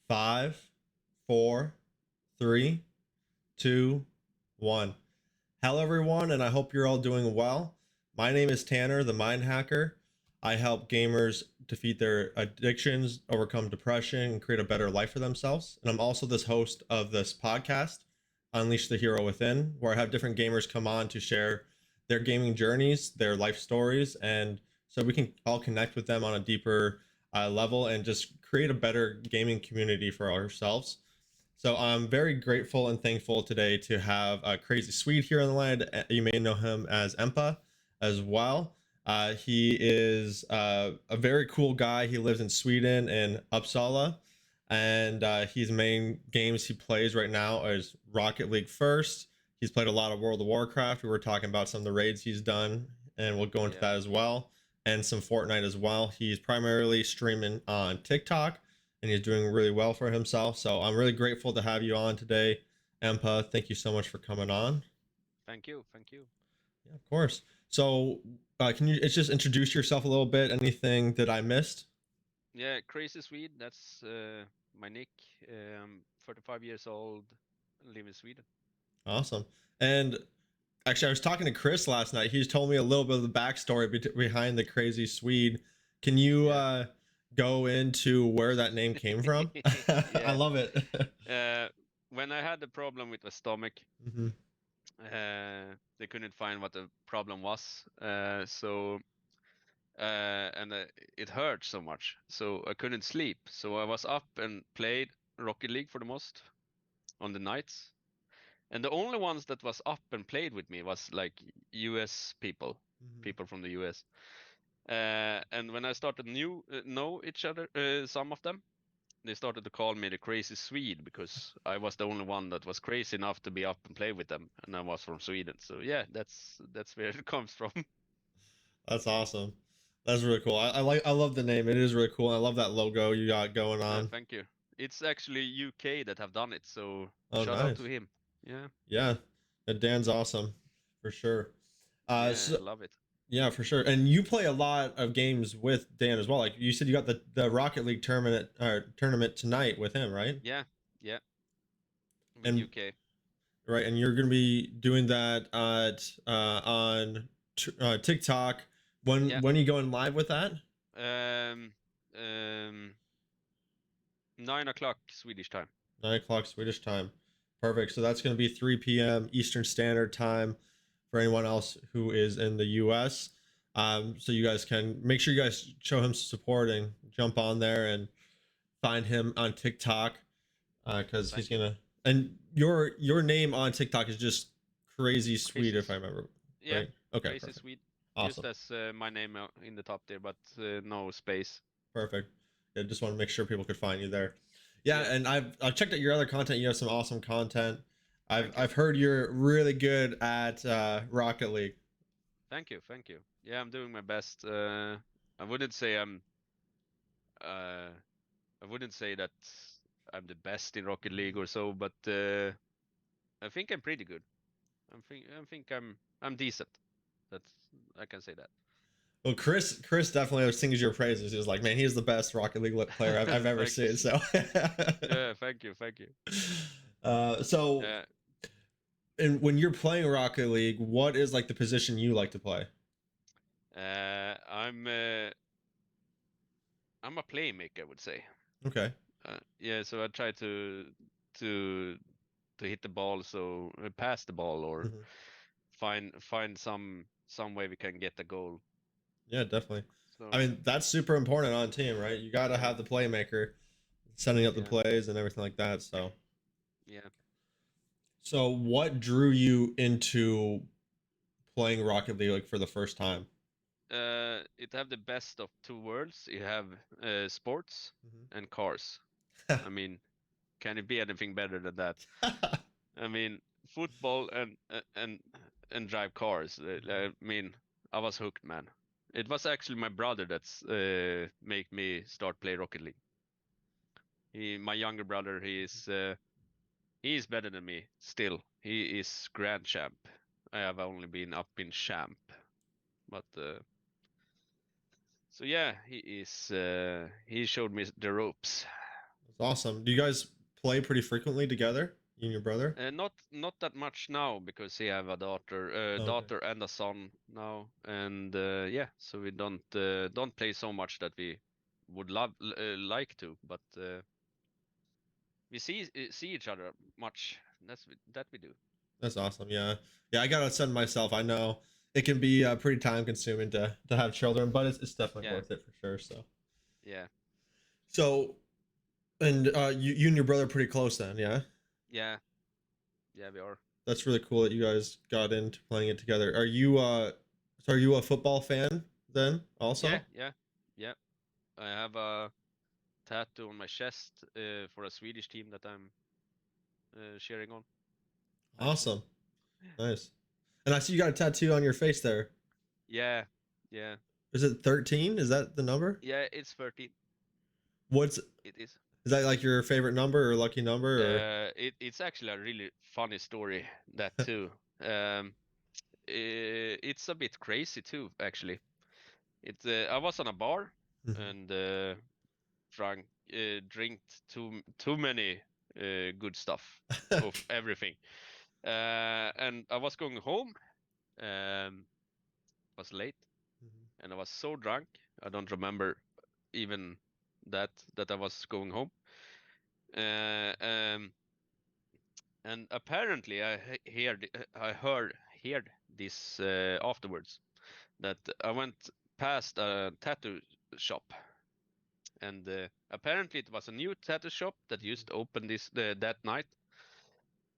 Five, four, three, two, one. Hello, everyone, and I hope you're all doing well. My name is Tanner, the Mind Hacker. I help gamers defeat their addictions, overcome depression, and create a better life for themselves. And I'm also this host of this podcast, Unleash the Hero Within, where I have different gamers come on to share their gaming journeys, their life stories, and so we can all connect with them on a deeper level and just create a better gaming community for ourselves. So I'm very grateful and thankful today to have Crazy Sweede here on the line. You may know him as Empa as well. He is a very cool guy. He lives in Sweden in Uppsala, and his main games he plays right now is Rocket League first. He's played a lot of World of Warcraft. We were talking about some of the raids he's done, and we'll go into that as well, and some Fortnite as well. He's primarily streaming on TikTok, and he's doing really well for himself. So I'm really grateful to have you on today, Empa. Thank you so much for coming on. Thank you. Thank you. Yeah, of course. So can you just introduce yourself a little bit? Anything that I missed? Yeah, Crazy Sweede, that's my nick. 35 years old, live in Sweden. Awesome. And actually, I was talking to Chris last night. He's told me a little bit of the backstory behind the Crazy Sweede. Can you go into where that name came from? I Yeah. love it. When I had the problem with the stomach, Hmm. they couldn't find what the problem was. And it hurt so much, so I couldn't sleep. So I was up and played Rocket League for the most on the nights. And the only ones that was up and played with me was like US people, Hmm. people from the US. And when I started know each other, some of them, they started to call me the Crazy Swede because I was the only one that was crazy enough to be up and play with them, and I was from Sweden. So yeah, that's where it comes from. That's awesome. That's really cool. I love the name. It is really cool. I love that logo you got going on. Thank you. It's actually UK that have done it, so Oh, shout out to nice. him. Yeah, Yeah, Dan's awesome for sure. yeah, So love it. yeah, for sure. And you play a lot of games with Dan as well. Like you said, you got the Rocket League tournament tonight with him, right? Yeah, yeah, with And UK. right, and you're gonna be doing that on TikTok. Yeah. When are you going live with that? Um, um, 9 o'clock Swedish time. 9 o'clock Swedish time. Perfect. So that's gonna be 3 p.m. Eastern Standard Time for anyone else who is in the U.S. So you guys can make sure you guys show him support and jump on there and find him on TikTok because he's Thank you. gonna. And your name on TikTok is just Crazy Sweede, Crazy. if I remember Yeah, right. Okay, Crazy perfect, Swede. Just awesome, as my name in the top there, but no space. perfect. Yeah, just want to make sure people could find you there. Yeah, Yeah. and I've checked out your other content. You have some awesome content. I've Thank you. I've heard you're really good at Rocket League. Thank you. Thank you. Yeah, I'm doing my best. I wouldn't say I'm. Uh, I wouldn't say that I'm the best in Rocket League or so, but I think I'm pretty good. I think I'm decent. That's I can say that. Well, Chris definitely sings your praises. He's like, man, he's the best Rocket League player I've ever Thank you. seen. So, Yeah, thank you. Thank you. so, Yeah. and when you're playing Rocket League, what is like the position you like to play? Uh, I'm uh, I'm a playmaker, I would say. Okay. Yeah, so I try to to hit the ball, so pass the ball or Hmm. find some way we can get the goal. Yeah, definitely. I So mean, that's super important on a team, right? You got to yeah, have the playmaker, setting up the yeah, plays and everything like that. yeah. So what drew you into playing Rocket League like for the first time? It have the best of two worlds. You have sports and cars. Hmm. I mean, can it be anything better than that? I mean, football and drive cars. I mean, I was hooked, man. It was actually my brother that's make me start play Rocket League. My younger brother, he is better than me still. He is grand champ. I have only been up in champ, but so yeah, he showed me the ropes. It's awesome. Do you guys play pretty frequently together, you and your brother? Not that much now because he have a Okay. daughter and a son now, and yeah, so we don't play so much that we would like to, but we see each other much. That we do. That's awesome. Yeah. Yeah, I gotta send myself. I know it can be pretty time consuming to have children, but it's definitely Yeah, worth it for sure. So yeah, so and you and your brother are pretty close then, yeah? yeah, yeah. We are. That's really cool that you guys got into playing it together. Are you a football fan then Yeah, also? yeah, yeah. I have a tattoo on my chest for a Swedish team that I'm cheering on. Actually. Awesome. Nice. And I see you got a tattoo on your face there. Yeah, yeah, Is it 13? Is that the number? yeah. It's 13. What's It is. Is that like your favorite number or lucky number It's actually a really funny story, that too. Um, it's a bit crazy too, actually. I was on a bar or and drank drinked too many good stuff of everything. And I was going home, was late, and I was so drunk I don't remember even that I was going home. Uh, um, and apparently I heard this afterwards, that I went past a tattoo shop, and apparently it was a new tattoo shop that used to open that night,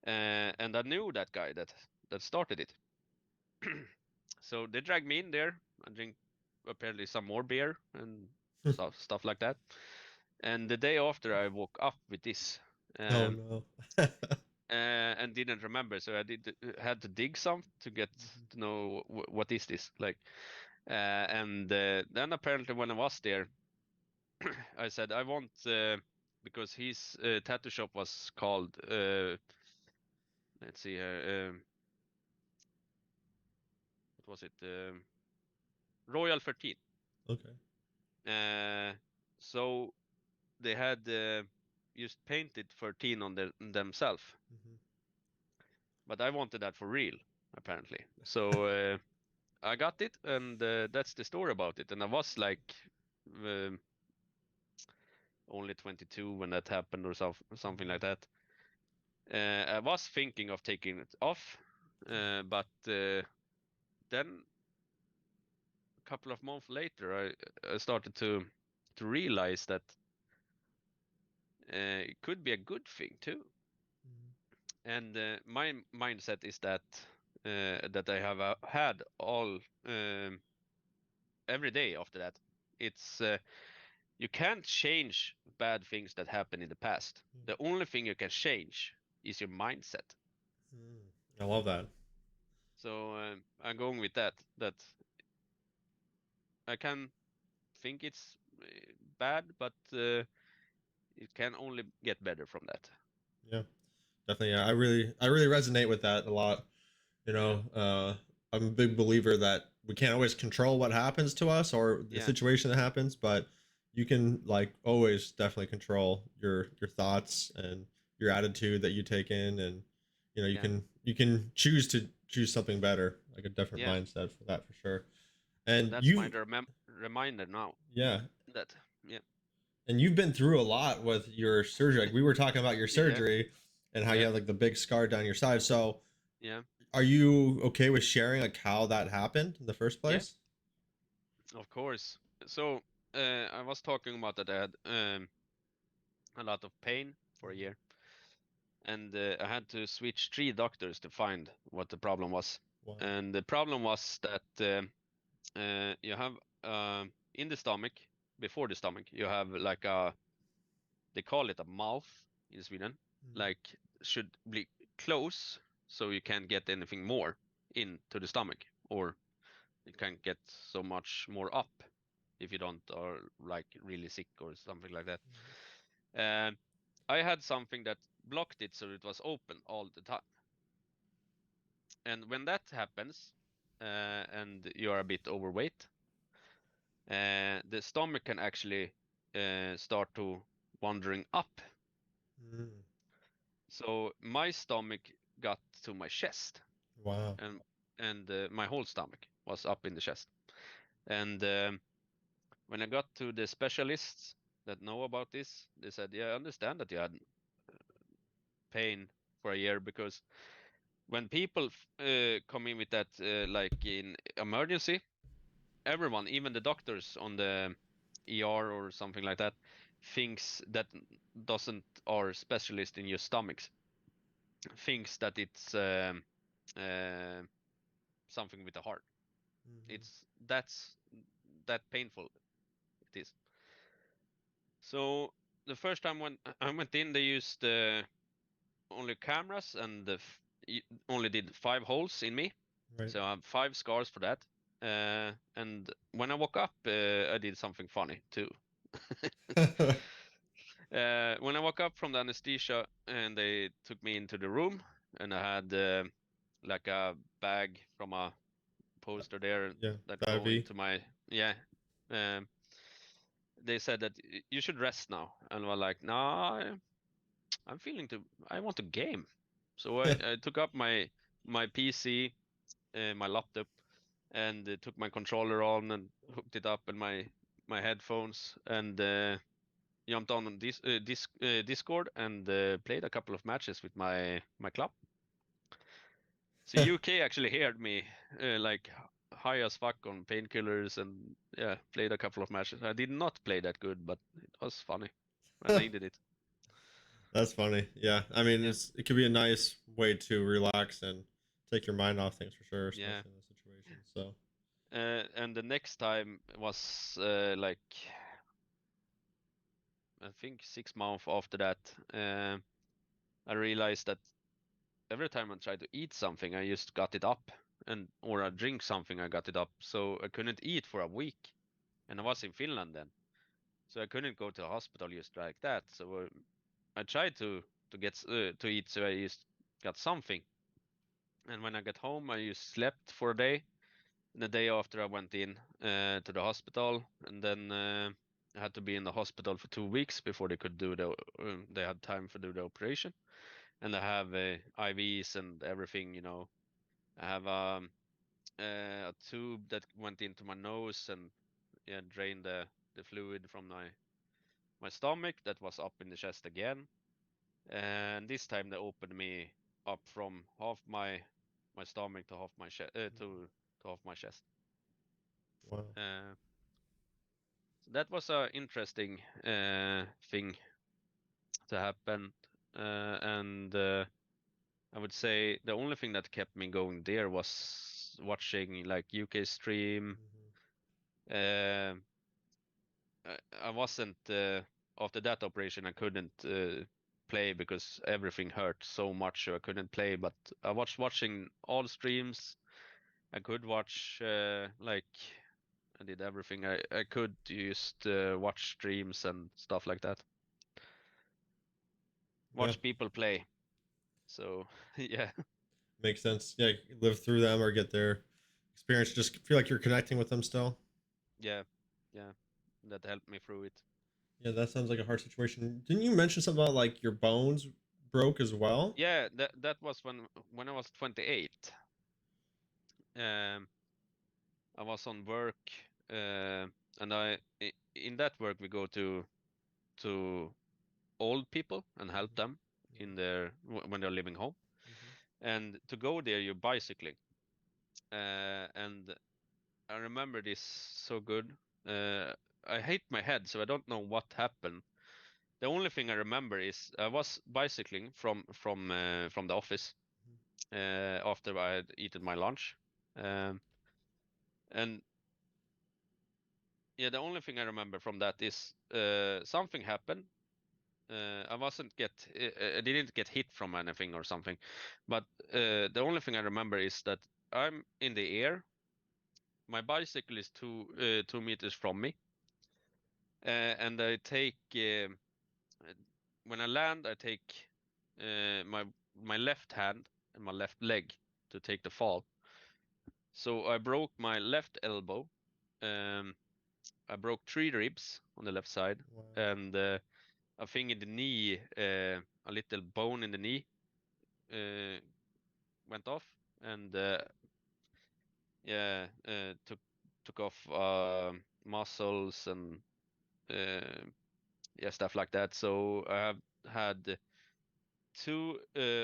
and I knew that guy that started it. So they dragged me in there. I drink apparently some more beer and stuff like that. And the day after, I woke up with this. Oh Um, no. and didn't remember. So I had to dig some to get to know what is this like. And then apparently when I was there, I said I want because his tattoo shop was called let's see here, what was it, Royal 13. Okay. Uh, so they had just painted 13 on themselves, Mhm. but I wanted that for real apparently. So I got it, and that's the story about it. And I was like um, only 22 when that happened, or something Mhm. like that. I was thinking of taking it off, but then a couple of months later, I started to realize that it could be a good thing too. Mhm. And my mindset is that I have had all every day after that. It's you can't change bad things that happened in the past. The only thing you can change is your mindset. Mhm. I love that. So I'm going with that. That I can think it's bad, but it can only get better from that. Yeah, definitely. Yeah, I really resonate with that a lot. You Yeah, know, I'm a big believer that we can't always control what happens to us or the yeah, situation that happens, but you can like always definitely control your thoughts and your attitude that you take in, and you know yeah, you can choose something better, like a different yeah. mindset for that for sure. And And that's my you, reminder now. yeah, That yeah, and you've been through a lot with your surgery. Like we were talking about your yeah, surgery and how you yeah, had like the big scar down your side. So yeah, are you okay with sharing like how that happened in the first yeah. place? Of course. So I was talking about that I had a lot of pain for a year, and I had to switch 3 doctors to find what the problem was. Wow. And the problem was that you have in the stomach, before the stomach, you have like they call it a mouth in Sweden, like should be close so you can't get anything more into the stomach, or it can't get so much more up if you don't are like really sick or something like that. Um, I had something that blocked it so it was open all the time. And when that happens, and you are a bit overweight, the stomach can actually start to wandering up. Mm. So my stomach got to my chest, Wow. and my whole stomach was up in the chest. And when I got to the specialists that know about this, they said, "Yeah, I understand that you had pain for a year because when people come in with that, like in emergency, everyone, even the doctors on the ER or something like that, thinks that doesn't are specialist in your stomachs, thinks that it's uh, something with the heart. Hmm. That's that painful it is. So the first time when I went in, they used only cameras and only did 5 holes in me. Right. So I have 5 scars for that. And when I woke up, I did something funny too. When I woke up from the anesthesia and they took me into the room, and I had like a bag from a poster there Yeah. that The go IV. into my, yeah. Um, they said that you should rest now, and I was like, nah, I'm feeling to, I want to game. So I took up my PC, my laptop, and took my controller on and hooked it up in my headphones, and jumped on Discord and played a couple of matches with my club. So UK actually heard me like high as fuck on painkillers, and yeah, played a couple of matches. I did not play that good, but it was funny. I needed it. That's funny. Yeah. I mean, Yeah, it could be a nice way to relax and take your mind off things for sure, yeah. especially in those situations. So. And the next time was like I think 6 months after that. I realized that every time I tried to eat something, I just got it up, and or I drink something, I got it up. So I couldn't eat for a week, and I was in Finland then, so I couldn't go to the hospital just like that. So I tried to get to eat, so I just got something. And when I got home, I just slept for a day. And the day after, I went in to the hospital, and then I had to be in the hospital for 2 weeks before they could do the. They had time for do the operation, and I have IVs and everything. I have a tube that went into my nose and yeah, drained the fluid from my stomach that was up in the chest again. And this time they opened me up from half my stomach to half my to half my chest. Wow. Uh, so that was a interesting thing to happen, and I would say the only thing that kept me going there was watching like UK stream. Hmm. Uh, I wasn't after that operation. I couldn't play because everything hurt so much, so I couldn't play. But I was watching all streams. I could watch like I did everything I could to just watch streams and stuff like that. Yeah. Watch people play. So yeah, Makes sense. Yeah. Live through them or get their experience. Just feel like you're connecting with them still. yeah, yeah. That helped me through it. Yeah. That sounds like a hard situation. Didn't you mention something about like your bones broke as well? Yeah, that was when I was 28. Um, I was on work, and in that work we go to old people and help Hmm. them Yeah. in when they're living home. Hmm. And to go there, you're bicycling. And I remember this so good. Uh, I hit my head, so I don't know what happened. The only thing I remember is I was bicycling from the office after I had eaten my lunch. Um, and yeah, the only thing I remember from that is something happened. I wasn't get I didn't get hit from anything or something, but the only thing I remember is that I'm in the air. My bicycle is 2 meters from me, and I take uh, when I land, I take my left hand and my left leg to take the fall. So I broke my left elbow. Um, I broke 3 ribs on the left side, Wow. and a thing in the knee, a little bone in the knee uh, went off, and yeah, took off muscles and uh, yeah, stuff like that. So I have had two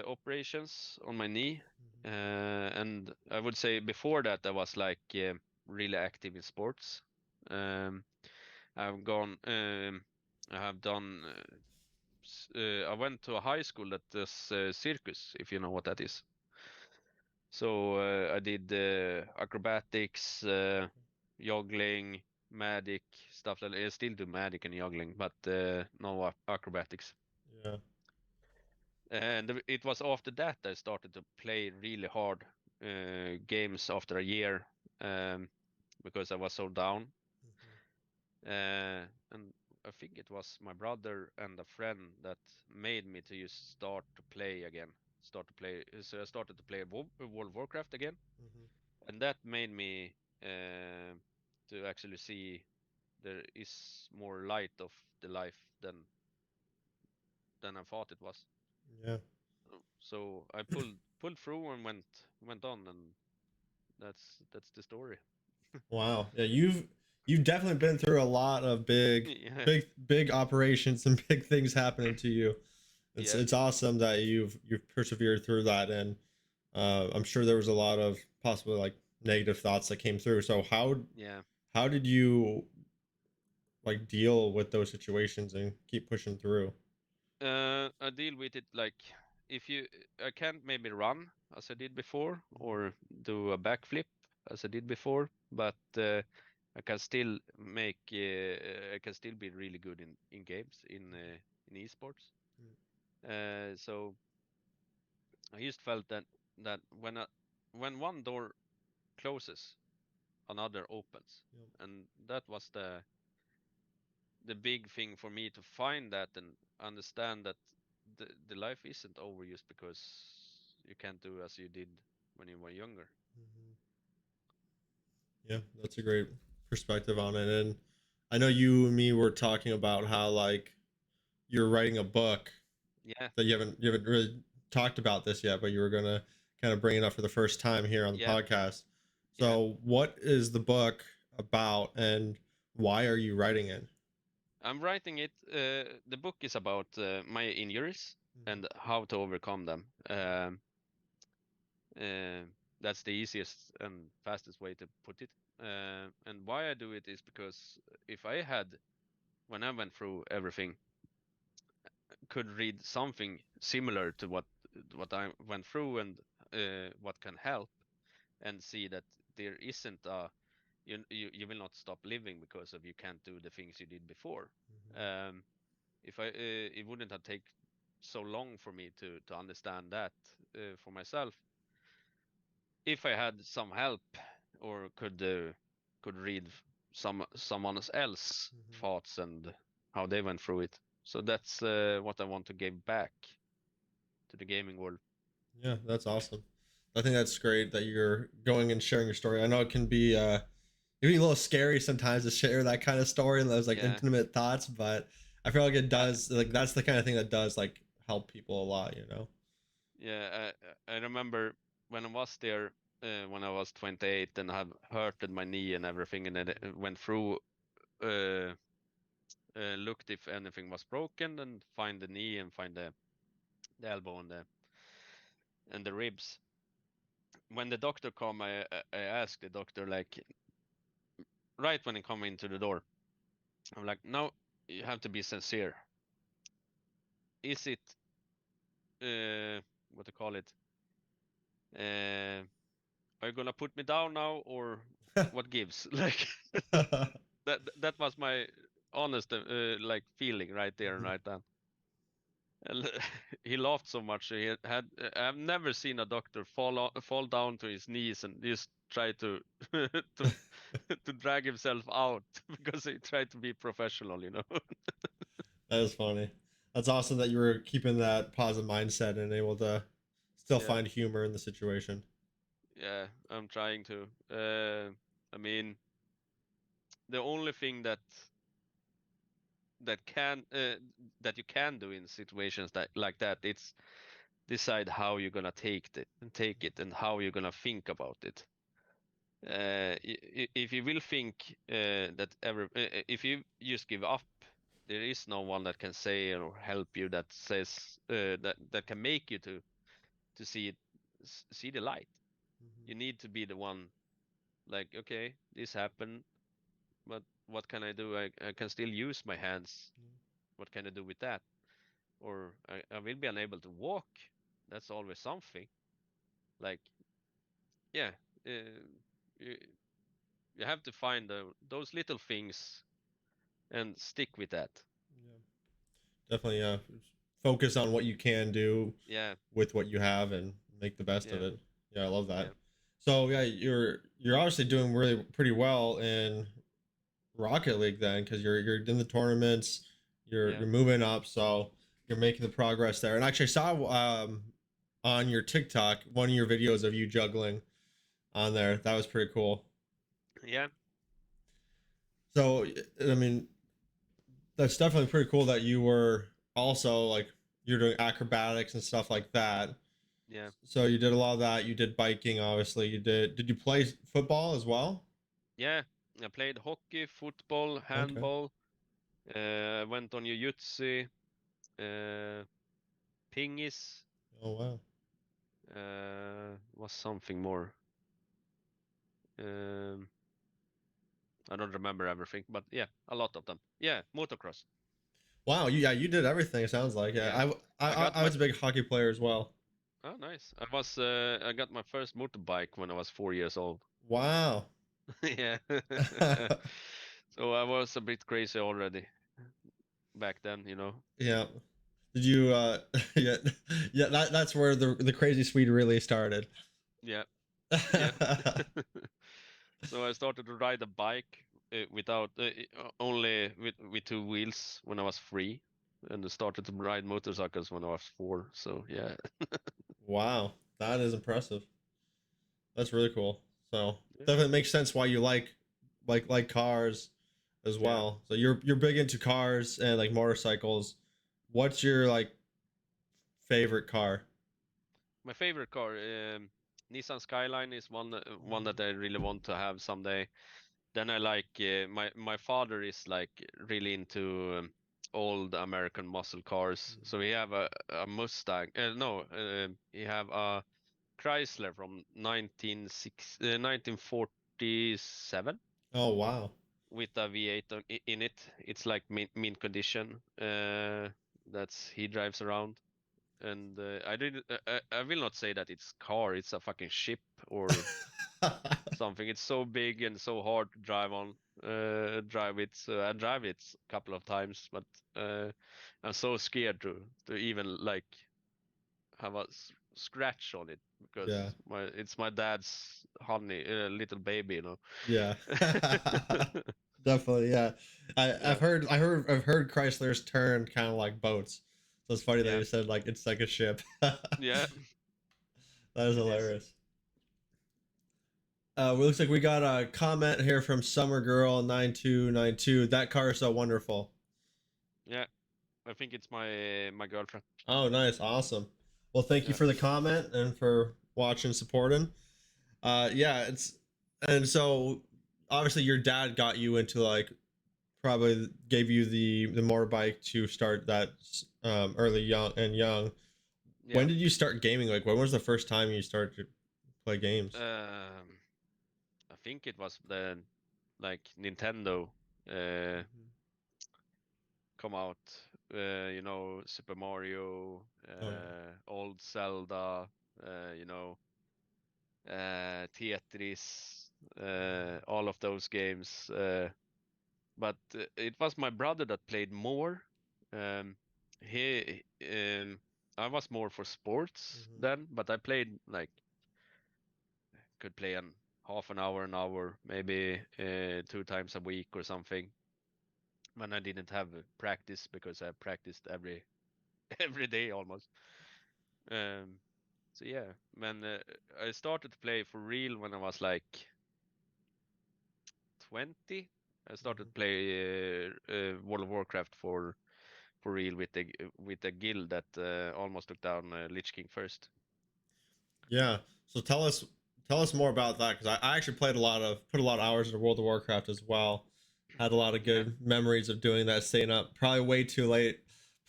operations on my knee, and I would say before that I was like really active in sports. Um, I've gone, I have done. I went to a high school that does circus, if you know what that is. So I did acrobatics, juggling, medic, stuff like that. I still do medic and juggling, but no acrobatics. Yeah. And it was after that I started to play really hard games after a year, um, because I was so down. And I think it was my brother and a friend that made me to just start to play again. Start to play. So I started to play World of Warcraft again, and that made me to actually see there is more light of the life than I thought it was. Yeah. So I pulled through and went on, and that's the story. Wow. Yeah, you've definitely been through a lot of Yeah, big operations and big things happening to you. yeah, It's awesome that you've persevered through that, and I'm sure there was a lot of possibly like negative thoughts that came through. So yeah. how did you like deal with those situations and keep pushing through? I deal with it like if you I can't maybe run as I did before or do a backflip as I did before, but I can still make I can still be really good in games in esports. So I just felt that when one door closes, another opens, Yep. and that was the big thing for me to find that and understand that the life isn't over just because you can't do as you did when you were younger. Yeah, that's a great perspective on it. And I know you and me were talking about how like you're writing a book Yeah, that you haven't really talked about this yet, but you were gonna kind of bring it up for the first time here on the yeah, podcast. yeah. So, what is the book about, and why are you writing it? I'm writing it. The book is about my injuries and how to overcome them. Uh, that's the easiest and fastest way to put it. And why I do it is because if I had, when I went through everything, could read something similar to what I went through and what can help, and see that there isn't a you will not stop living because of you can't do the things you did before. Um, if I it wouldn't have taken so long for me to understand that for myself if I had some help or could read someone else thoughts and how they went through it. So that's what I want to give back to the gaming world. Yeah, that's awesome. I think that's great that you're going and sharing your story. I know it can be a little scary sometimes to share that kind of story and those like Yeah, intimate thoughts, but I feel like it I, does like that's the kind of thing that does like help people a lot, you know. yeah. I remember when I was there when I was 28 and have hurted my knee and everything, and then it went through. Uh, Looked if anything was broken and find the knee and find the elbow and the ribs. When the doctor come, I asked the doctor like right when he come into the door, I'm like, no, you have to be sincere. Is it what to call it? Uh, are you gonna put me down now or what gives? Like that was my honest like feeling right there and right then. And he laughed so much. He had I've never seen a doctor fall down to his knees and just try to to to drag himself out because he tried to be professional, you know. That is funny. That's awesome that you were keeping that positive mindset and able to still Yeah, find humor in the situation. yeah, I'm trying to. I mean, the only thing that you can do in situations that like that. It's decide how you're gonna take it and how you're gonna think about it. If you will think that if you just give up, there is no one that can say or help you that says that can make you to see it, see the light. Mhm. You need to be the one, like, okay, this happened, but what can I do? I can still use my hands. What can I do with that? Or I will be unable to walk. That's always something. Like, yeah, you, you have to find those little things and stick with that. Yeah, definitely. Yeah, focus on what you can do Yeah, with what you have and make the best of yeah, it. Yeah, I love yeah, that. So yeah, you're obviously doing really pretty well in Rocket League then, because you're in the tournaments, yeah, you're moving up, so you're making the progress there. And actually, I saw on your TikTok one of your videos of you juggling on there. That was pretty cool. yeah, So I mean, that's definitely pretty cool that you were also like you're doing acrobatics and stuff like that. yeah, So you did a lot of that. You did biking, obviously. You did. Did you play football as well? yeah. I played hockey, football, Okay. handball. Went on jiu-jitsu, uh, pingis. Oh wow. Was something more. Um, I don't remember everything, but yeah, a lot of them. Yeah, motocross. Wow. You, yeah, you did everything. It sounds like. Yeah, Yeah. I got I my. was a big hockey player as well. Oh, nice. I got my first motorbike when I was 4 years old. Wow. Yeah. So I was a bit crazy already back then. Yeah. Did you? Yeah. Yeah. That's where the crazy Swede really started. Yeah, yeah. So I started to ride a bike without only with two wheels when I was 3, and I started to ride motorcycles when I was 4. So yeah, Wow. That is impressive. That's really cool. So yeah, definitely makes sense why you like cars as yeah. well. So you're big into cars and like motorcycles. What's your like favorite car? My favorite car, Nissan Skyline, is one that I really want to have someday. Then I like my father is like really into old American muscle cars. So we have a Mustang. No, he have a Chrysler from 1947 Oh wow. with a V8 in it. It's like mint condition. That's he drives around. And I did. I will not say that it's car. It's a fucking ship or something. It's so big and so hard to drive on. Drive it. So I drive it a couple of times, but I'm so scared to even like have a scratch on it Yeah. because it's my dad's honey, little baby. Yeah. Definitely, yeah. Yeah, I've heard Chrysler's turn kind of like boats. So it's funny that yeah, you said like it's like a ship. That yeah. is It is. hilarious. It looks like we got a comment here from Summer Girl 9292. That car is so wonderful. Yeah, I think it's my girlfriend. Oh, nice, awesome. Well, thank you Yeah, for the comment and for watching, supporting. Yeah, it's and so obviously your dad got you into like probably gave you the motorbike to start that early young. yeah. When did you start gaming? Like when was the first time you started to play games? I think it was the like Nintendo uh come out. Super Mario, Oh yeah. old Zelda, you know, Tetris, all of those games. But it was my brother that played more. Um, he, I was more for sports Mm-hmm. then, but I played like could play an half an hour, maybe 2 times a week or something. When I didn't have practice because I practiced every every day almost. Um, so yeah, when I started to play for real when I was like 20. I started play World of Warcraft for real with the guild that almost took down Lich King first. Yeah. So tell us more about that because I actually put a lot of hours into World of Warcraft as well. Had a lot of Yeah. good memories of doing that, staying up probably way too late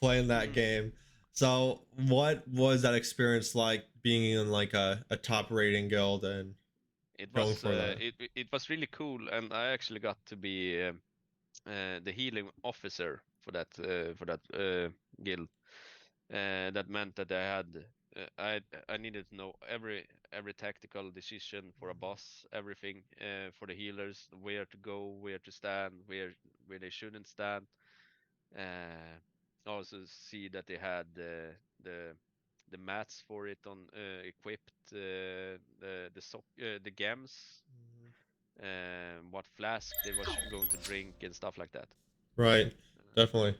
playing that Mm. game. So what was that experience like being in like a top rating guild and going for that? It was really cool, and I actually got to be the healing officer for that guild. That meant that I needed to know every tactical decision for a boss, everything for the healers, where to go, where to stand, where they shouldn't stand. Uh, Also see that they had the mats for it on equipped, the gems, what flask they was going to drink and stuff like that. Right. Uh, Definitely.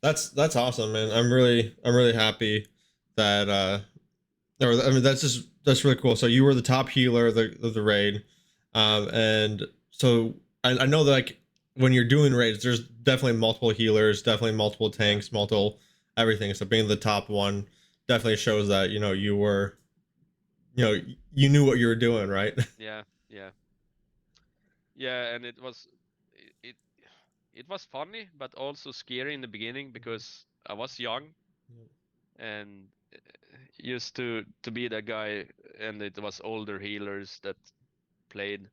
That's awesome, man. I'm really happy that or I mean that's really cool. So you were the top healer of the raid, yeah, and so I know that like when you're doing raids, there's definitely multiple healers, definitely multiple yeah, tanks, multiple everything. So being the top one definitely shows that you were you knew what you were doing, right? yeah, yeah, yeah, and it it was funny, but also scary in the beginning because I was young and used to be that guy, and it was older healers that played,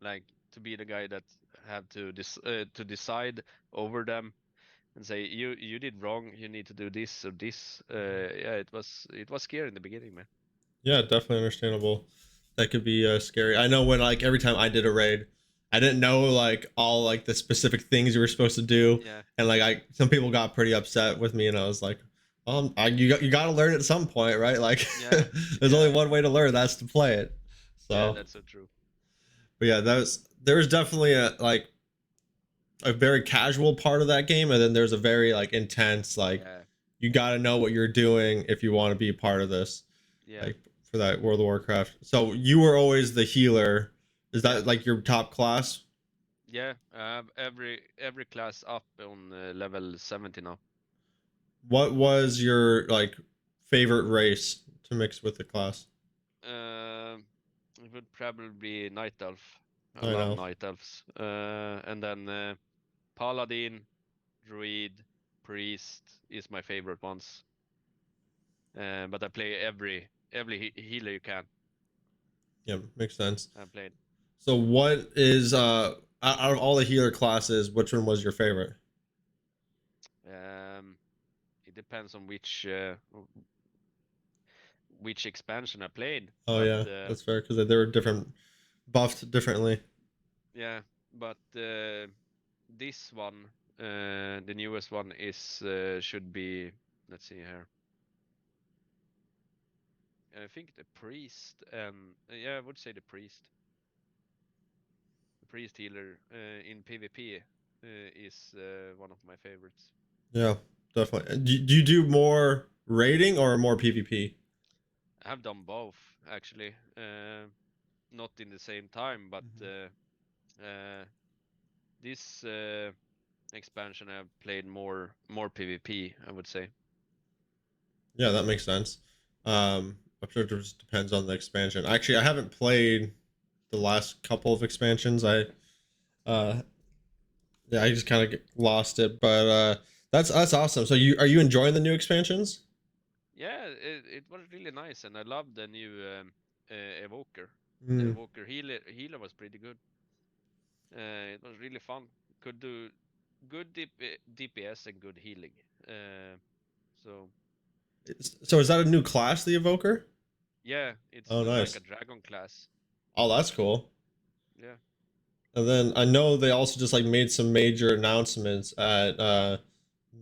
like, to be the guy that had to decide over them and say you did wrong, you need to do this or this. Yeah, it was scary in the beginning, man. Yeah, definitely understandable. That could be scary. I know when like every time I did a raid, I didn't know like all like the specific things you were supposed to do, Yeah, and like I some people got pretty upset with me, and I was like, you got to learn it at some point, right? Like, yeah, there's only yeah, one way to learn, that's to play it. yeah, So, that's so true. but yeah, there was definitely a very casual part of that game, and then there's a very like intense like Yeah, you got to know what you're doing if you want to be a part of this, yeah, like for that World of Warcraft. So you were always the healer. Is yeah, that like your top class? yeah. I have every class up on level 70 now. What was your like favorite race to mix with the class? Um, it would probably be Night Elf. I I love know. Night Elves. And then Paladin, Druid, Priest is my favorite ones. But I play every healer you can. Yeah, makes sense. I played. So what is out of all the healer classes, which one was your favorite? Um, it depends on which expansion I played, Oh but yeah, that's fair because they were different, buffed differently. yeah, but this one, the newest one is should be. Let's see here. I think the priest and yeah, I would say the priest healer in PvP is one of my favorites. Yeah, definitely. Do you do more raiding or more PvP? I have done both actually, not in the same time, but Mhm. uh, this expansion I've played more PvP, I would say. Yeah, that makes sense. I'm sure it just depends on the expansion. Actually, I haven't played the last couple of expansions. Uh yeah, I just kind of lost it, but that's awesome. So you are you enjoying the new expansions? Yeah, it was really nice, and I love the new evoker. The Mm. evoker healer was pretty good. It was really fun. Could do good DPS and good healing. Uh, so So is that a new class, the evoker? yeah, it's Oh, like nice. a dragon class. Oh, that's cool. Yeah, And then I know they also just like made some major announcements at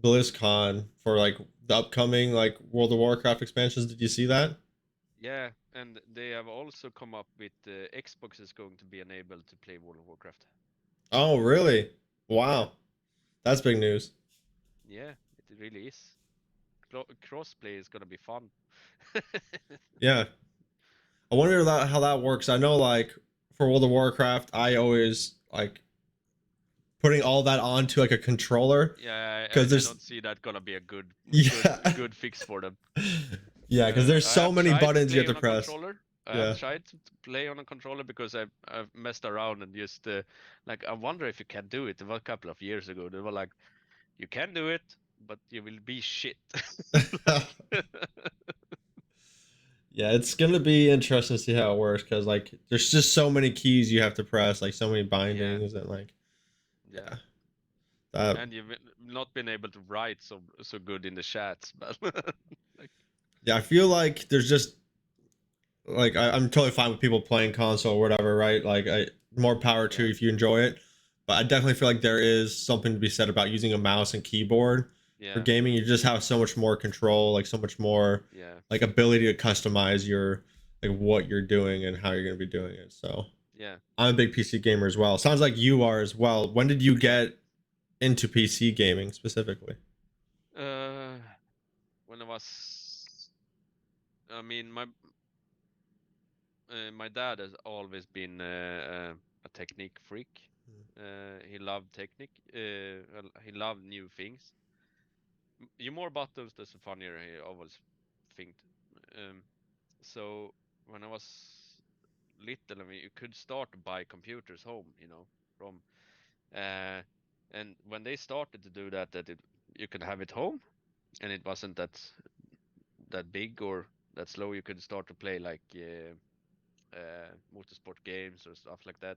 BlizzCon for like the upcoming like World of Warcraft expansions. Did you see that? yeah, and they have also come up with Xbox is going to be enabled to play World of Warcraft. Oh, really? Yeah, Wow, that's big news. yeah, it really is. Crossplay is gonna be fun. Yeah, I wonder how that works. I know like for World of Warcraft, I always like putting all that onto like a controller Yeah, because I there's don't see that gonna be a good yeah good fix for them. yeah because there's I so have many tried to buttons you have play to on a press. controller. I have Yeah. tried to play on a controller because I've messed around and just like I wonder if you can do it. It was a couple of years ago. They were like, you can do it, but you will be shit. Like, Yeah, it's gonna be interesting to see how it works because like there's just so many keys you have to press, like so many yeah, bindings and like yeah. yeah that And you've not been able to write so good in the chats, but like yeah I feel like there's just like I'm totally fine with people playing console or whatever, right? Like more power to yeah, you if you enjoy it, but I definitely feel like there is something to be said about using a mouse and keyboard for yeah, gaming. You just have so much more control, like so much more yeah, like ability to customize your like what you're doing and how you're gonna be doing it. So yeah. I'm a big PC gamer as well. Sounds like you are as well. When did you get into PC gaming specifically? Uh, when I was, I mean, my dad has always been a technique freak. He loved technique. He loved new things. The more buttons, the funnier he always think. Um, so when I was little, I mean, you could start to buy computers home, from uh, and when they started to do that, you could have it home, and it wasn't that big or that slow. You could start to play like motorsport games or stuff like that.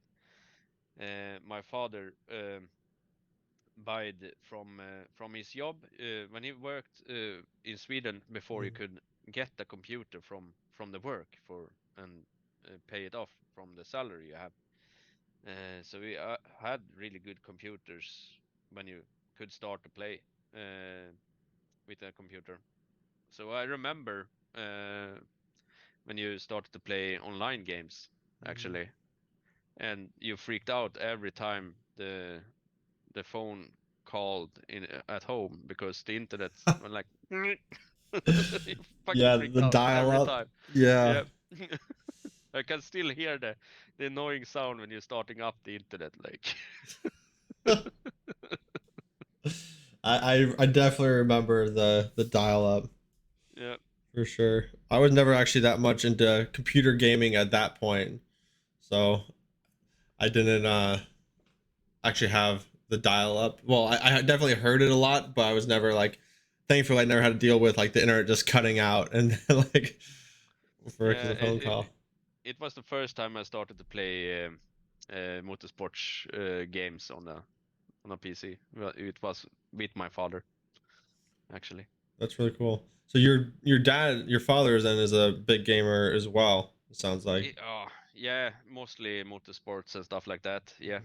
My father buyed from his job when he worked in Sweden before you Mm, could get a computer from the work for and pay it off from the salary you have. So we had really good computers when you could start to play with a computer. So I remember when you started to play online games mm. actually, and you freaked out every time the phone called in at home because the internet was like you fucking Yeah, freaked the out dial every up. time. Yeah. Yeah. I can still hear the annoying sound when you're starting up the internet like I definitely remember the dial up yeah. for sure. I was never actually that much into computer gaming at that point, so I didn't actually have the dial up. Well, I definitely heard it a lot, but I was never like, thankfully, I never had to deal with like the internet just cutting out and like for Yeah, a phone call. it was the first time I started to play motorsports games on a PC. Well, it was with my father actually. That's really cool. So your dad, your father then is a big gamer as well. It sounds like. Yeah, mostly motorsports and stuff like that. Yeah.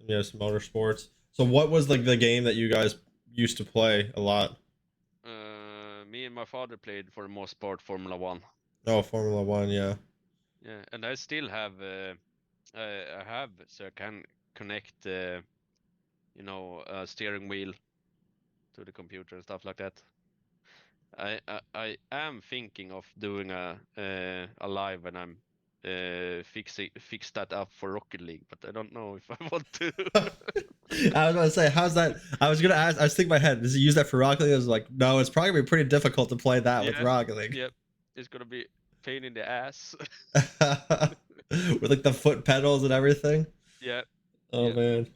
Yes, motorsports. So what was like the game that you guys used to play a lot? Me and my father played for the most part Formula One. Oh, Formula One, yeah. Yeah, and I still have I have so I can connect a steering wheel to the computer and stuff like that. I am thinking of doing a live when I'm fix that up for Rocket League, but I don't know if I want to. I was about to say, how's that? I was gonna ask. I was thinking in my head, does he use that for Rocket League? I was like, no, it's probably gonna be pretty difficult to play that with Yeah, Rocket League. yep. It's gonna be pain in the ass. With like the foot pedals and everything. Yeah, Oh yeah. man,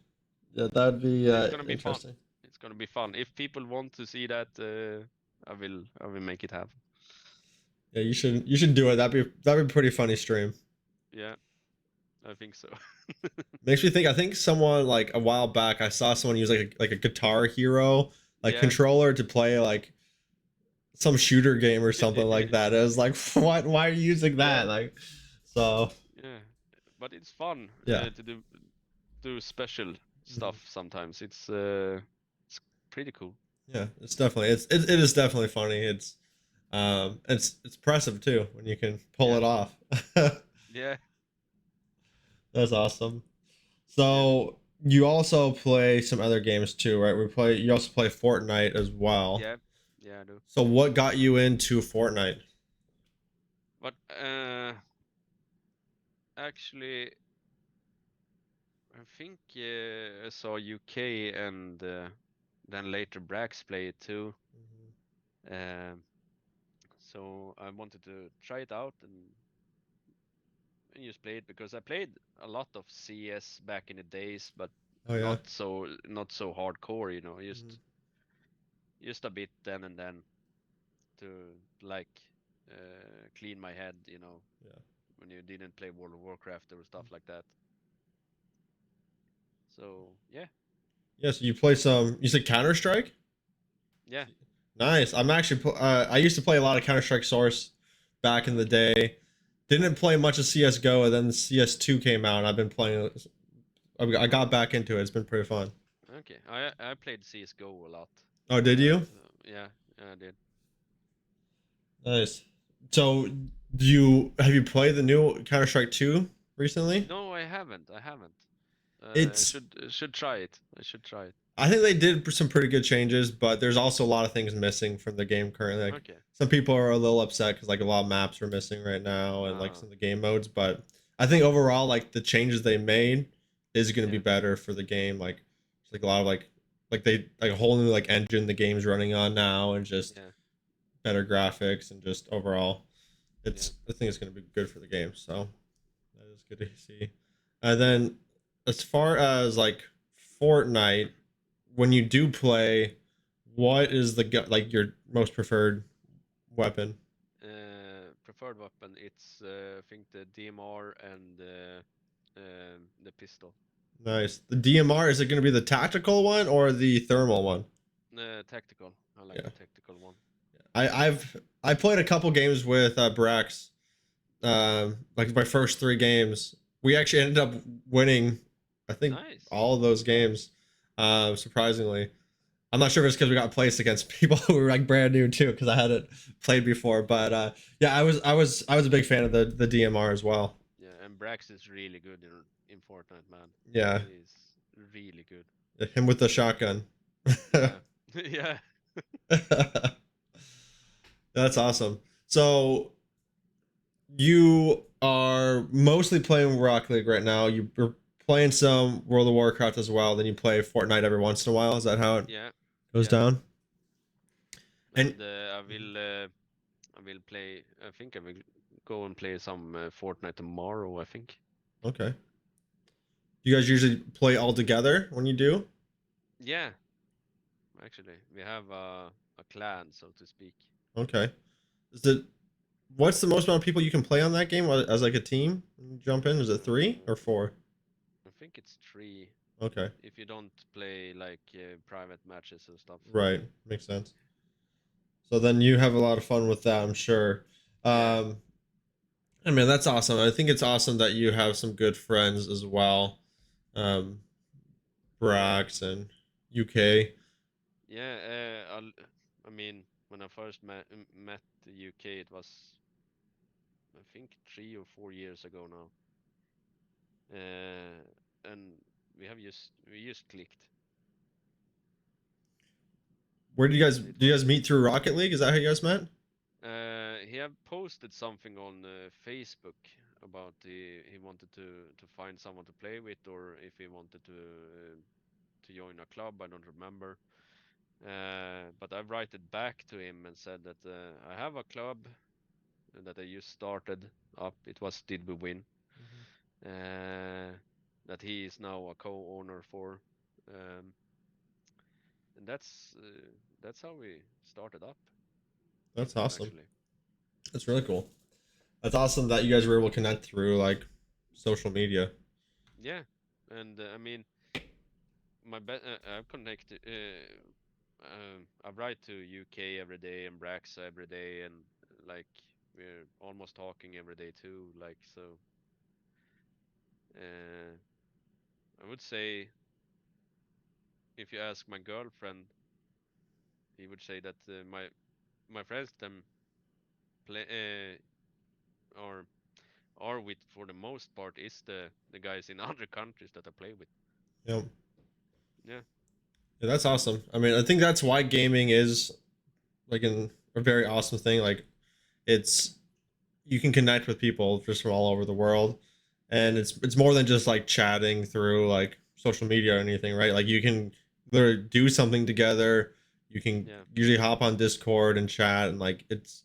yeah, that'd be But it's gonna be fun. interesting. It's gonna be fun. If people want to see that, I will make it happen. Yeah, you should do it. That'd be a pretty funny stream. Yeah, I think so. Makes me think. I think someone like a while back, I saw someone use like a Guitar Hero like Yeah. controller to play like some shooter game or something like that. It was like, what? Why are you using Yeah, that? Like, so yeah. But it's fun yeah, to do special mhm. stuff sometimes. It's pretty cool. Yeah. It's definitely it is definitely funny. It's impressive too when you can pull Yeah, it off. yeah, That's awesome. yeah, So you also play some other games too, right? You also play Fortnite as well. yeah, yeah. I do. So what got you into Fortnite? But actually, I think I saw UK and then later Brax play it too. Mhm. Um, so I wanted to try it out and just play it because I played a lot of CS back in the days, but Oh yeah. not so hardcore, you know, Mhm. just a bit then and then to like clean my head, you know, Yeah. when you didn't play World of Warcraft or stuff like that. So yeah, Yeah. So you play some. You said Counter Strike. yeah, Nice. I'm actually. I used to play a lot of Counter Strike Source back in the okay, day. Didn't play much of CS:GO, and then CS2 came out. And I've been playing. I got back into it. It's been pretty fun. okay. I played CS:GO a lot. Oh, did you? Yeah, yeah, I did. Nice. So, do you have you played the new Counter Strike 2 recently? No, I haven't. I haven't. It's Should try it. I should try it. I think they did some pretty good changes, but there's also a lot of things missing from the game currently. Like Okay. some people are a little upset because like a lot of maps are missing right now and like Uh, some of the game modes. But I think overall, like the changes they made is going to be yeah, better for the game. Like it's like a lot of like they like a whole new like engine the game's running on now and just yeah, better graphics and just overall, yeah. it's I think it's going to be good for the game. So that is good to see. And then as far as like Fortnite, when you do play, what is like your most preferred weapon? Preferred weapon. It's I think the DMR and the pistol. Nice. The DMR, is it going to be the tactical one or the thermal one? Tactical. I like Yeah. the tactical one. I played a couple games with Brax. Like my first three games, we actually ended up winning. I think Nice. all of those games. Surprisingly, I'm not sure if it's because we got placed against people who were like brand new too, because I hadn't played before. But yeah, I was a big fan of the DMR as well. Yeah, and Brax is really good in Fortnite, man. Yeah, He's really good. him with the shotgun. Yeah, yeah, That's awesome. So you are mostly playing Rocket League right now. You're playing some World of Warcraft as well. Then you play Fortnite every once in a while. Is that how it yeah, goes yeah. down? And And I will play. I think I will go and play some Fortnite tomorrow. I think. okay, do you guys usually play all together when you do? Yeah, actually, we have a clan, so to speak. Okay. Is it what's the most amount of people you can play on that game as like a team? When you jump in, is it three or Uh, four? I think it's three Okay, if you don't play like private matches and stuff. right, makes sense. So then you have a lot of fun with that, I'm sure. Yeah, Um, I mean, that's awesome. I think it's awesome that you have some good friends as well. Um, Brax and UK. yeah. I mean, when I first met the UK, it was I think 3 or 4 years ago now. And we just clicked. Where It do you was guys meet through Rocket League? Is that how you guys met? he have posted something on Facebook about he wanted to find someone to play with, or if he wanted to join a club. I don't remember. But I write it back to him and said that I have a club that I just started up. It was Did We Win? Uh, that he is now a co-owner for, um, and that's how we started up That's awesome. actually. That's really cool. That's awesome that you guys were able to connect through like social media. Yeah, and I mean, I've connected. I write to UK every day and Brax every day, and like we're almost talking every day too. Like so, uh, I would say if you ask my girlfriend, he would say that my friends them play or are with for the most part is the guys in other countries that I play with. Yep. Yeah, Yeah, that's awesome. I mean, I think that's why gaming is like a very awesome thing. Like it's you can connect with people just from all over the world. and it's more than just like chatting through like social media or anything, right? Like you can literally do something together. You can Yeah, usually hop on Discord and chat, and like it's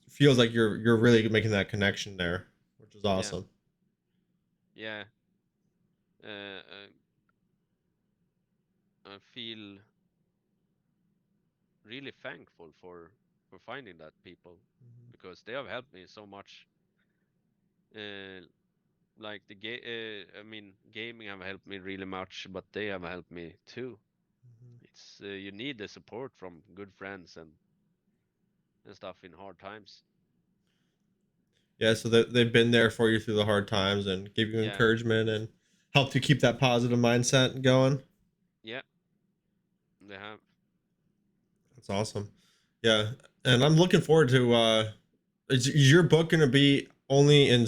feels like you're really making that connection there, which is yeah, awesome. yeah. I feel really thankful for finding that people, because they have helped me so much. Uh, like I mean, gaming have helped me really much, but they have helped me too. It's you need the support from good friends and stuff in hard times. Yeah, so they've been there for you through the hard times and give you Yeah, encouragement and helped you keep that positive mindset going. yeah, they have. That's awesome. Yeah, and I'm looking forward to. Is your book going to be only in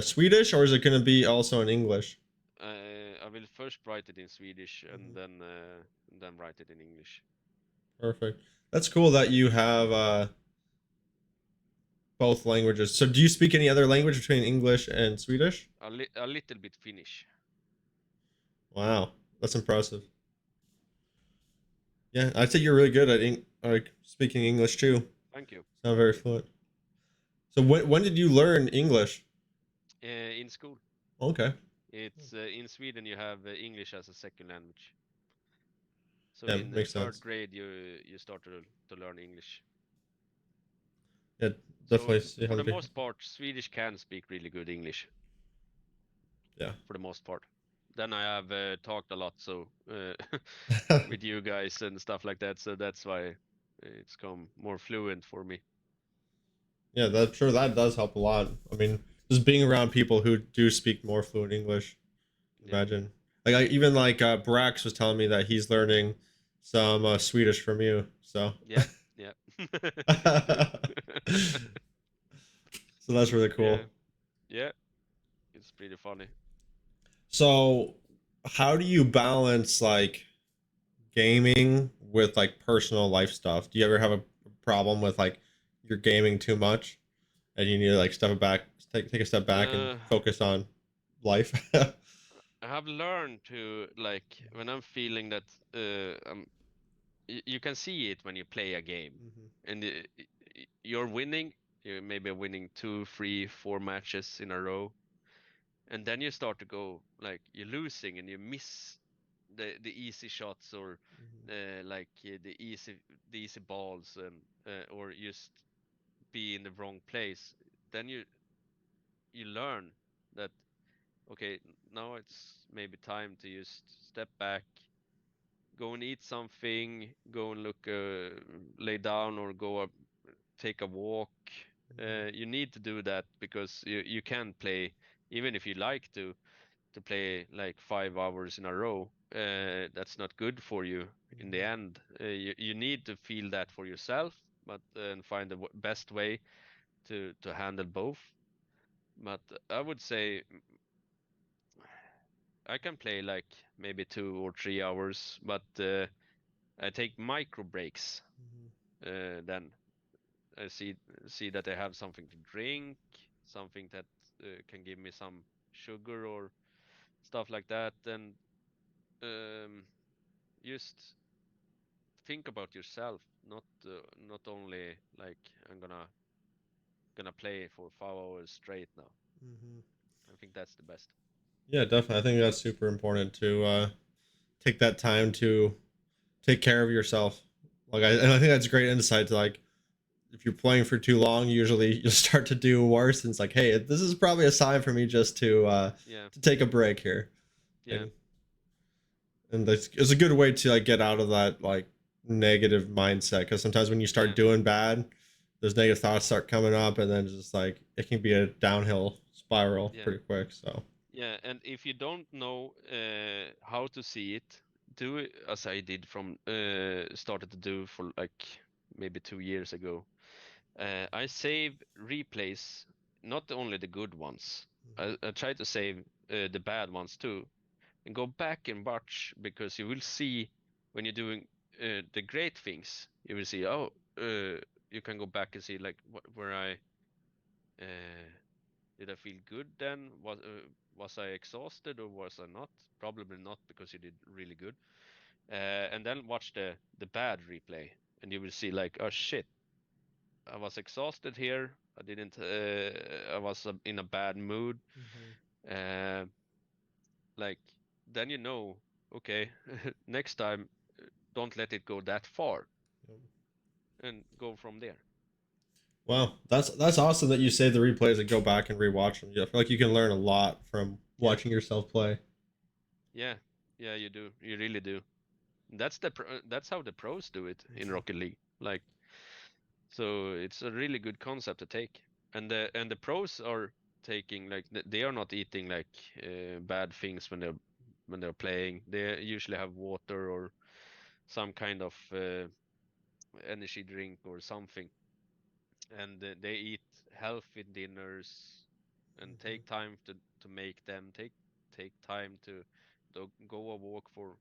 Swedish, or is it going to be also in English? I will first write it in Swedish Mhm. and then write it in English. Perfect. That's cool that you have both languages. So, do you speak any other language between English and Swedish? A little bit Finnish. Wow, that's impressive. Yeah, I'd say you're really good at like speaking English too. Thank you. Sound very fluent. So, when did you learn English? In school, Okay. it's in Sweden you have English as a second language. So Yeah, in makes third sense. grade you start to learn English. Yeah, So definitely see how for to the do. most part, Swedish can speak really good English Yeah. for the most part. Then I have talked a lot, so with you guys and stuff like that. So that's why it's come more fluent for me. Yeah, that sure that does help a lot. I mean, just being around people who do speak more fluent English. Yeah, Imagine, like even like Brax was telling me that he's learning some Swedish from you. So, yeah, yeah. so that's really Yeah, cool. yeah. It's pretty funny. So, how do you balance like gaming with like personal life stuff? Do you ever have a problem with like you're gaming too much and you need to like step back, take a step back and Uh, focus on life? I have learned to like when I'm feeling that you can see it when you play a game Mhm, and you're winning. You maybe winning two, three, four matches in a row, and then you start to go like you're losing and you miss the easy shots or mhm, like the easy balls and or just be in the wrong place. Then you learn that okay, now it's maybe time to just step back, go and eat something, go and look, lay down or go up, take a walk. mhm, You need to do that because you can play, even if you like to play like 5 hours in a row. That's not good for you in the mhm, end. You need to feel that for yourself, but and find the best way to handle both. But I would say I can play like maybe 2 or 3 hours, but I take micro breaks. mhm, Then I see that I have something to drink, something that can give me some sugar or stuff like that, and um, just think about yourself, not only like I'm gonna play for 5 hours straight now. mhm. I think that's the best. Yeah, definitely. I think that's super important to take that time to take care of yourself. And I think that's great insight to like if you're playing for too long, usually you'll start to do worse. And it's like, hey, this is probably a sign for me just Yeah, to take a break here. yeah, And that's it's a good way to like get out of that like negative mindset because sometimes when you start yeah, doing bad, those negative thoughts start coming up, and then just like it can be a downhill spiral yeah. pretty quick. So. Yeah, and if you don't know how to see it, do it as I did from started to do for like maybe 2 years ago. I save replays, not only the good ones. I try to save the bad ones too, and go back and watch because you will see when you're doing the great things. You will see, oh, you can go back and see like where I uh, Did I feel good then? Was I exhausted or was I not? Probably not because you did really good. And then watch the bad replay, and you will see like, oh shit, I was exhausted here. I didn't. I was in a bad mood. Mm-hmm. Uh, like then you know, okay, next time don't let it go that far, and go from there. Wow, that's awesome that you save the replays and go back and rewatch them. Yeah, I feel like you can learn a lot from Yeah, watching yourself play. yeah, yeah. You do. You really do. That's how the pros do it in Mm-hmm. Rocket League. Like, so it's a really good concept to take. And the pros are taking like they are not eating like bad things when they're playing. They usually have water or some kind of energy drink or something, and they eat healthy dinners and Mm-hmm. take time to make them. Take time to go a walk for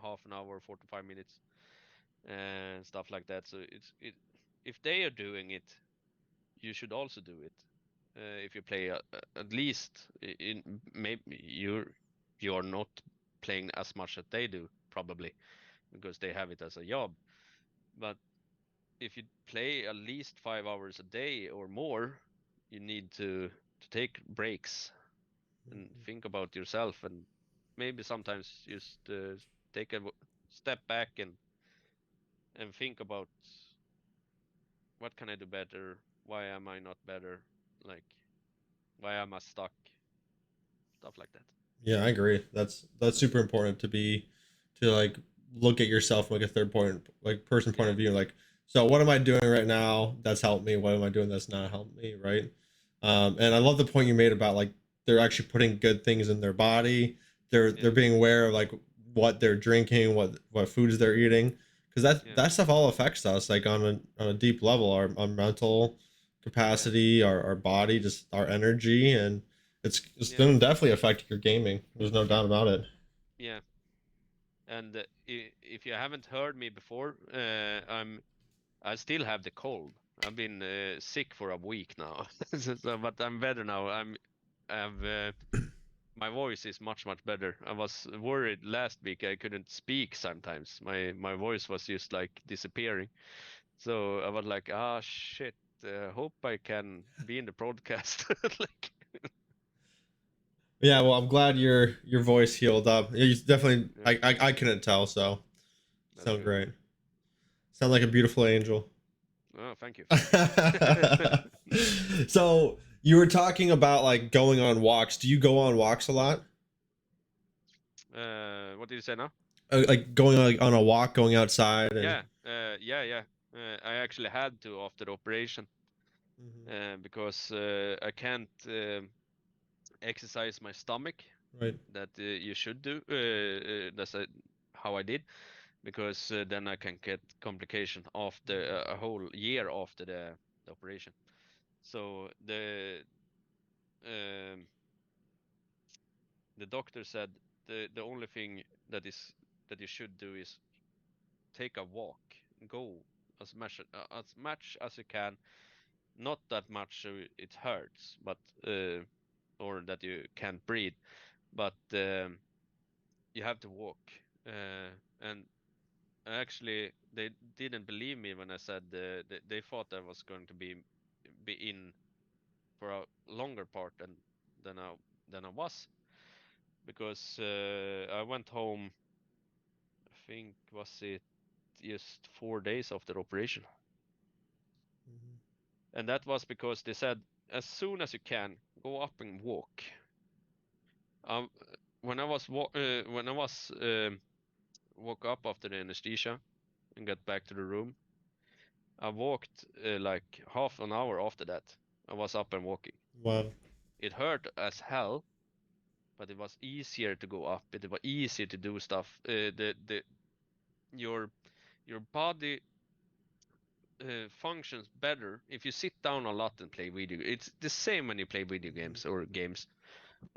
half an hour, 45 minutes, and stuff like that. So if they are doing it, you should also do it. If you play at least in maybe you're not playing as much as they do probably because they have it as a job. But if you play at least 5 hours a day or more, you need to take breaks and Mm-hmm. think about yourself, and maybe sometimes just take a step back and think about what can I do better? Why am I not better? Like, why am I stuck? Stuff like that. Yeah, I agree. That's super important to be to like look at yourself from like a third point, like person point Yeah, of view. Like, so what am I doing right now that's helped me? What am I doing that's not helped me? Right. And I love the point you made about like they're actually putting good things in their body. They're yeah, being aware of like what they're drinking, what foods they're eating, because yeah, that stuff all affects us like on a deep level, our mental yeah, capacity, our body, just our energy, and it's yeah, going to definitely affect your gaming. There's no doubt about it. yeah. And if you haven't heard me before, I still have the cold. I've been sick for a week now, but I'm better now. I've my voice is much better. I was worried last week I couldn't speak sometimes. My voice was just like disappearing. So I was like, ah, shit. Hope I can be in the broadcast. Like, Yeah, well, I'm glad your voice healed up. Yeah, you definitely, yeah, I couldn't tell, so that's sound good. great. Sound like a beautiful angel. Oh, thank you, thank you. So you were talking about like going on walks. Do you go on walks a lot? What did you say now? Like going like on a walk, going outside, and Yeah, yeah. I actually had to after the operation Mhm. because I can't exercise my stomach Right. that you should do. That's how I did because then I can get complication after a whole year after the operation. So um, the doctor said the only thing that you should do is take a walk, go as much as you can, not that much so it hurts, but or that you can't breathe, but you have to walk. And actually, they didn't believe me when I said they thought I was going to be in for a longer part than I was because I went home. I think was it just 4 days after operation, Mhm. and that was because they said as soon as you can go up and walk. Um, when I was woke up after the anesthesia and got back to the room, I walked like half an hour after that. I was up and walking. Wow. It hurt as hell, but it was easier to go up. It was easier to do stuff. The your your body functions better if you sit down a lot and play video. It's the same when you play video Mhm. games or games.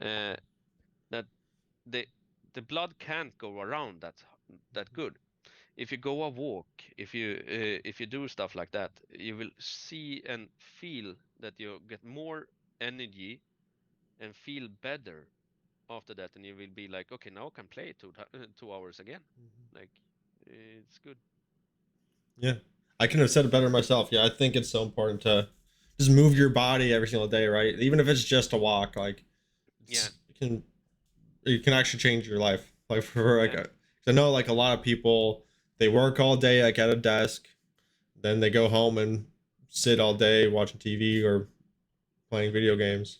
Uh, that the the blood can't go around that good. If you go a walk, if you do stuff like that, you will see and feel that you get more energy and feel better after that, and you will be like, okay, now I can play 2 hours again. Mhm. Like, it's good. Yeah, I couldn't have said it better myself. Yeah, I think it's so important to just move Yeah, your body every single day, right? Even if it's just a walk, like yeah, it can actually change your life. Like for like, yeah, 'cause I know like a lot of people they work all day like at a desk, then they go home and sit all day watching TV or playing video games.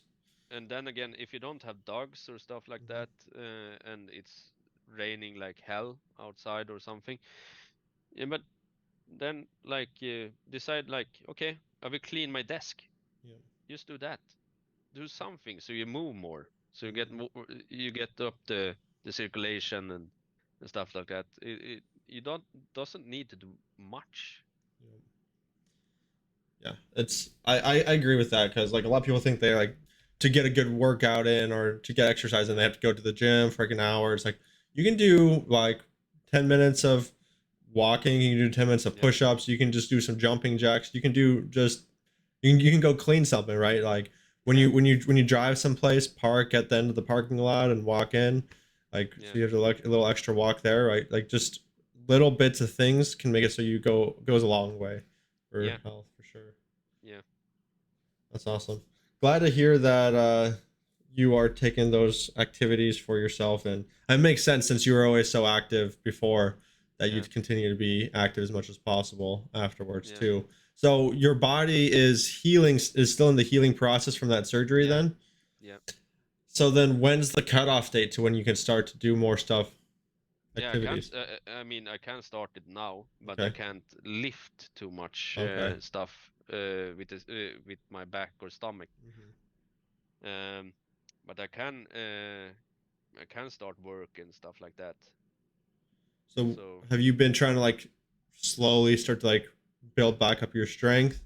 and then again, if you don't have dogs or stuff like Mhm. that, and it's raining like hell outside or something, yeah, but then like decide like, okay, I will clean my desk. Yeah. Just do that. Do something so you move more, so you get Mhm. more, you get up the circulation and stuff like that. You don't doesn't need to do much. Yeah. Yeah, it's I agree with that because like a lot of people think they like to get a good workout in or to get exercise and they have to go to the gym for like an hour. It's like you can do like 10 minutes of walking, you can do 10 minutes of Yeah, push-ups, you can just do some jumping jacks, you can do just you can go clean something, right? Like yeah, when you drive someplace, park at the end of the parking lot and walk in, like yeah, so you have a little extra walk there, right? Like just little bits of things can make it so you goes a long way for yeah, health for sure. yeah, That's awesome. Glad to hear that you are taking those activities for yourself, and it makes sense since you were always so active before that yeah, you'd continue to be active as much as possible afterwards yeah, too. So your body is healing, is still in the healing process from that surgery, yeah, then. yeah, So then, when's the cutoff date to when you can start to do more stuff, yeah. I can't. activities? I mean, I can start it now, but I Okay. can't lift too much Okay. stuff with my back or stomach. Hmm. Um, but I can start work and stuff like that. So So have you been trying to like slowly start to like build back up your strength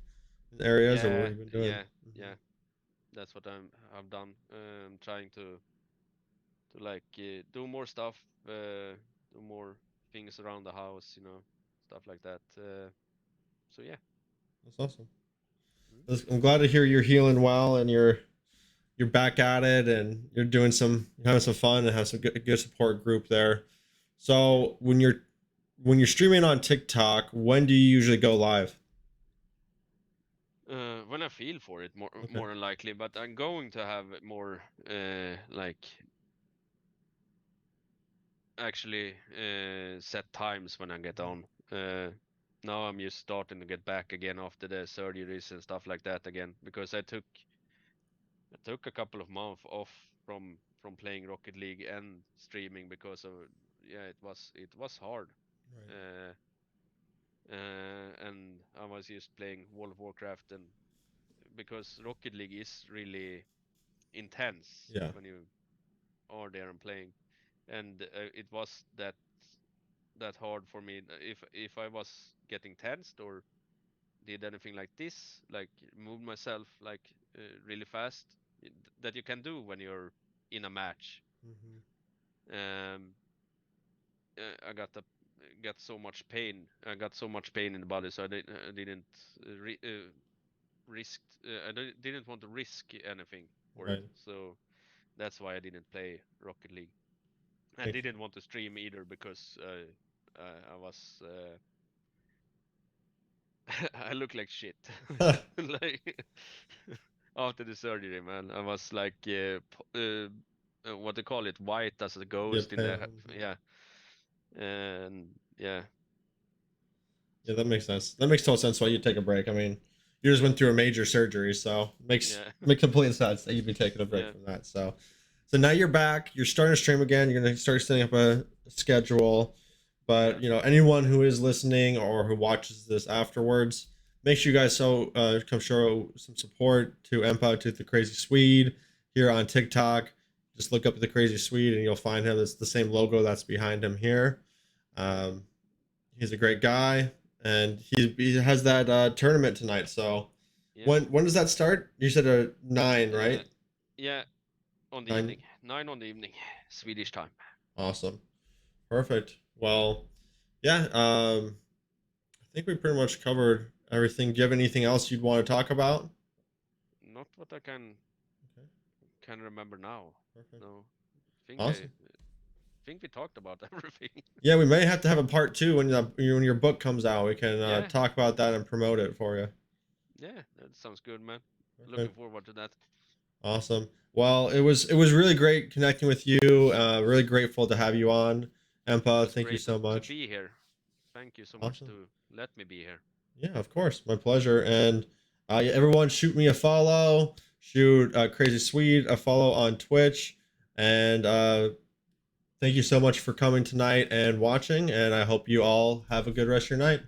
in areas, or what yeah, have you been doing? yeah, Hmm. yeah. That's what I've done. Trying to like do more stuff, do more things around the house, stuff like that. So yeah. That's awesome. Mm. I'm glad to hear you're healing well and you're back at it and you're doing you're having some fun and have some good support group there. Yeah. So when you're streaming on TikTok, when do you usually go live? When I feel for it, Okay. more than likely, but I'm going to have more like actually set times when I get Mhm. on. Now I'm just starting to get back again after the surgeries and stuff like that again because I took a couple of months off from playing Rocket League and streaming because of yeah it was hard. Right. Uh, and I was just playing World of Warcraft and because Rocket League is really intense Yeah. when you are there and playing, and it was that hard for me. If I was getting tensed or did anything like this, like move myself like really fast, that you can do when you're in a match. Hmm. Um, I got so much pain. I got so much pain in the body, so I didn't risk. Didn't want to risk anything for it. Right. So that's why I didn't play Rocket League. I Makes didn't want to stream either because I was I look like shit. sense. Like after the surgery, man, I was like what they call it, white as a Yeah, ghost in pale. the Mhm. yeah, and yeah, Yeah, that so makes sense. That makes total sense why you'd take a break. I mean, you just yeah, went through a major surgery, so yeah, makes complete sense that you'd be taking a break yeah, from that. So now you're back. You're starting to stream again. You're gonna start setting up a schedule. yeah, But anyone who is listening or who watches this afterwards, make sure you guys come show some support to Empa, to the Crazy Swede here on TikTok. Just look up the Crazy Swede and you'll find him. It's the same logo that's behind him here. yeah, Um, he's a great guy, and he has that tournament tonight. So yeah, when does that start? You said a 9, uh, right? yeah. On the 9. evening, 9 on the evening, Swedish time. Awesome, perfect. Well, yeah. I think we pretty much covered everything. Do you have anything else you'd want to talk about? Not what I can. can't remember now. Perfect. No, Awesome. think we talked about everything. Yeah, we may have to have a part 2 when your book comes out. We can Yeah, talk about that and promote it for you. yeah, that sounds good, man. Looking Perfect. forward to that. Awesome. Well, it was really great connecting with you. Really grateful to have you on, It Empa. was Thank you great so to much. be here. Thank you so much Awesome. to let me be here. Yeah, of course, my pleasure. And yeah, everyone, shoot me a follow. Shoot Crazy Sweede a follow on Twitch. And thank you so much for coming tonight and watching. And I hope you all have a good rest of your night.